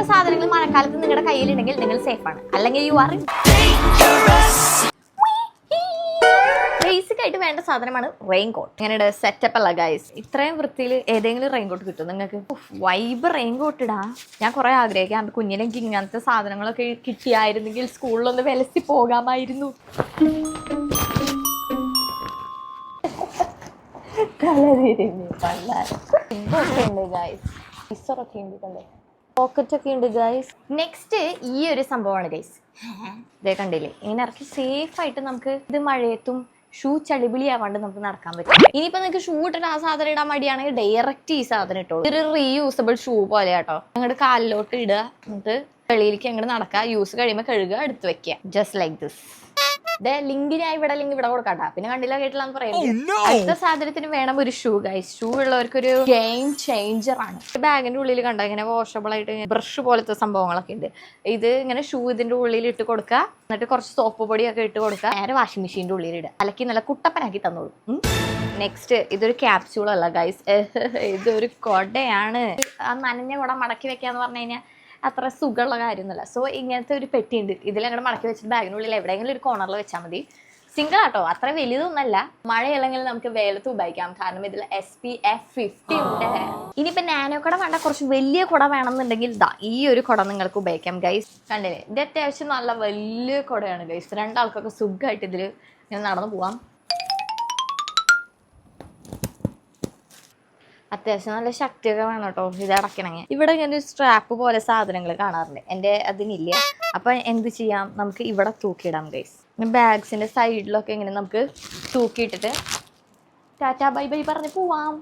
ഇങ്ങനത്തെ സാധനങ്ങൾ മഴക്കാലത്ത് നിങ്ങളുടെ കയ്യിലുണ്ടെങ്കിൽ നിങ്ങൾ സേഫ് ആണ്, അല്ലെങ്കിൽ യു ആർ ബേസിക് ആയിട്ട് വേണ്ട സാധനമാണ് റെയിൻ കോട്ട്. ഇങ്ങനെ സെറ്റപ്പ് അല്ല ഗൈസ്. ഇത്രയും വൃത്തിയിൽ ഏതെങ്കിലും റെയിൻ കോട്ട് കിട്ടും നിങ്ങൾക്ക്? വൈബ് റെയിൻ കോട്ട് ഇടാ. ഞാൻ കുറെ ആഗ്രഹിക്കാം കുഞ്ഞിനെങ്കിൽ ഇങ്ങനത്തെ സാധനങ്ങളൊക്കെ കിട്ടിയായിരുന്നെങ്കിൽ സ്കൂളിലൊന്ന് വിലസി പോകാമായിരുന്നു. പോക്കറ്റ് ഒക്കെ ഉണ്ട് ഗൈസ്. നെക്സ്റ്റ് ഈ ഒരു സംഭവമാണ് ഗൈസ്. ഇതേ കണ്ടില്ലേ, ഇങ്ങനെ ഇറക്കി സേഫ് ആയിട്ട് നമുക്ക് ഇത് മഴയത്തും ഷൂ ചളിപിളിയാവാണ്ട് നമുക്ക് നടക്കാൻ പറ്റും. ഇനിയിപ്പോ നിങ്ങൾക്ക് ഷൂ ഇട്ടിട്ട് ആ സാധനം ഇടാൻ മടിയാണെങ്കിൽ ഡയറക്റ്റ് ഈ സാധനം ഇട്ടോളൂ. ഒരു റീയൂസബിൾ ഷൂ പോലെ കേട്ടോ. ഞങ്ങളുടെ കാലിലോട്ട് ഇടുക, എന്നിട്ട് വെളിയിലേക്ക് അങ്ങോട്ട് നടക്കുക, യൂസ് കഴിയുമ്പോൾ കഴുകുക, എടുത്ത് വെക്കുക. Just like this. ലിങ്ക് ഞാൻ ഇവിടെ കൊടുക്കാട്ടാ. പിന്നെ കണ്ടില്ല കേട്ടില്ല എന്ന് പറയുന്നത്. അടുത്ത സാധനത്തിന് വേണം ഒരു ഷൂ ഗൈസ്. ഷൂ ഉള്ളവർക്ക് ഒരു ഗെയിം ചേഞ്ചർ ആണ്. ബാഗിന്റെ ഉള്ളിൽ കണ്ട ഇങ്ങനെ വാഷബിൾ ആയിട്ട് ബ്രഷ് പോലത്തെ സംഭവങ്ങളൊക്കെ ഉണ്ട്. ഇത് ഇങ്ങനെ ഷൂ ഇതിന്റെ ഉള്ളിൽ ഇട്ട് കൊടുക്കുക, എന്നിട്ട് കുറച്ച് സോപ്പ് പൊടിയൊക്കെ ഇട്ട് കൊടുക്കുക, നേരെ വാഷിംഗ് മെഷീന്റെ ഉള്ളിൽ ഇടുക, അലക്കി നല്ല കുട്ടപ്പനാക്കി തന്നോളൂ. നെക്സ്റ്റ് ഇതൊരു ക്യാപ്സ്യൂൾ അല്ല ഗൈസ്, ഇതൊരു കൊടയാണ്. ആ നനഞ്ഞ കുട മടക്കി വെക്കാന്ന് പറഞ്ഞു കഴിഞ്ഞാൽ അത്ര സുഖമുള്ള കാര്യമൊന്നുമല്ല. സോ ഇങ്ങനത്തെ ഒരു പെട്ടി ഉണ്ട്. ഇതിലങ്ങോട്ട് മടക്കി വെച്ചിട്ട് ബാഗിനുള്ളിൽ എവിടെയെങ്കിലും ഒരു കോർണറിൽ വെച്ചാൽ മതി. സിംഗിൾ ആട്ടോ, അത്ര വലുതൊന്നല്ല. മഴയില്ലെങ്കിൽ നമുക്ക് വെയിലത്ത് ഉപയോഗിക്കാം, കാരണം ഇതിൽ SPF 50 ഉണ്ട്. ഇനിയിപ്പോൾ നാനോ കുട വേണ്ട, കുറച്ച് വലിയ കുട വേണമെന്നുണ്ടെങ്കിൽ ഈ ഒരു കുട നിങ്ങൾക്ക് ഉപയോഗിക്കാം ഗൈസ്. കണ്ടില്ലേ, ഇത് അത്യാവശ്യം നല്ല വലിയ കുടയാണ് ഗൈസ്. രണ്ടാൾക്കൊക്കെ സുഖമായിട്ട് ഇതിൽ ഇങ്ങനെ നടന്നു പോവാം. അത്യാവശ്യം നല്ല ശക്തിയൊക്കെ വേണം കേട്ടോ ഇത് അടയ്ക്കണമെങ്കിൽ. ഇവിടെ ഇങ്ങനെ ഒരു സ്ട്രാപ്പ് പോലെ സാധനങ്ങൾ കാണാറുണ്ട്, എൻ്റെ അതിനില്ല. അപ്പം എന്ത് ചെയ്യാം, നമുക്ക് ഇവിടെ തൂക്കിയിടാം ഗൈസ്. ബാഗ്സിൻ്റെ സൈഡിലൊക്കെ ഇങ്ങനെ നമുക്ക് തൂക്കിയിട്ടിട്ട് ടാറ്റാ ബൈ ബൈ പറഞ്ഞ് പോവാം.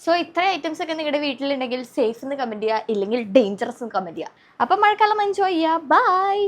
സോ ഇത്ര ഐറ്റംസ് ഒക്കെ നിങ്ങളുടെ വീട്ടിലുണ്ടെങ്കിൽ സേഫ് എന്ന് കമൻറ്റ് ചെയ്യുക, ഇല്ലെങ്കിൽ ഡേഞ്ചറസ് എന്ന് കമൻറ്റ് ചെയ്യുക. അപ്പം മഴക്കാലം എൻജോയ് ചെയ്യുക. ബൈ.